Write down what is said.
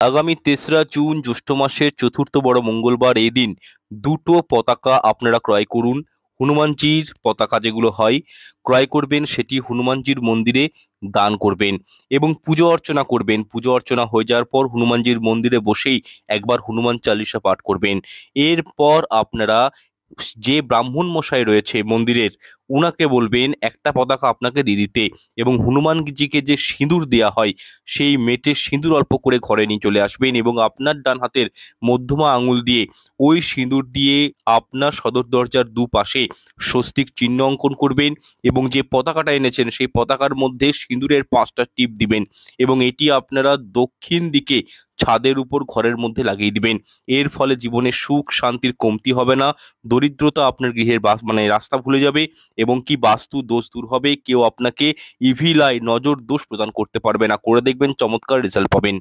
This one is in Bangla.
আগামী ৩রা জুন জ্যৈষ্ঠ মাসের চতুর্থ বড় মঙ্গলবার এই দিন দুটো পতাকা আপনারা ক্রয় করুন। হনুমানজির পতাকা যেগুলো হয় ক্রয় করবেন, সেটি হনুমানজির মন্দিরে দান করবেন এবং পুজো অর্চনা করবেন। পুজো অর্চনা হয়ে যাওয়ার পর হনুমানজির মন্দিরে বসেই একবার হনুমান চালিসা পাঠ করবেন। এরপর আপনারা যে ব্রাহ্মণ মশাই রয়েছে মন্দিরের, উনাকে বলবেন একটা পতাকা আপনাকে দিয়ে দিতে, এবং হনুমানজিকে যে সিঁদুর দেয়া হয় সেই মেটে সিঁদুর অল্প করে ঘরে নিয়ে চলে আসবেন এবং আপনার ডান হাতের মধ্যমা আঙুল দিয়ে ওই সিঁদুর দিয়ে আপনার সদর দরজার দুপাশে স্বস্তিক চিহ্ন অঙ্কন করবেন এবং যে পতাকাটা এনেছেন সেই পতাকার মধ্যে সিঁদুরের 5টা টিপ দিবেন এবং এটি আপনারা দক্ষিণ দিকে ছাদের উপর ঘরের মধ্যে লাগিয়ে দিবেন। এর ফলে জীবনে সুখ শান্তির কমতি হবে না, দরিদ্রতা আপনার গৃহের রাস্তা ভুলে যাবে এবং কি বাস্তু দোষ দূর হবে। কেউ আপনাকে ইভিল আই নজর দোষ প্রদান করতে পারবে না। করে দেখবেন, চমৎকার রেজাল্ট পাবেন।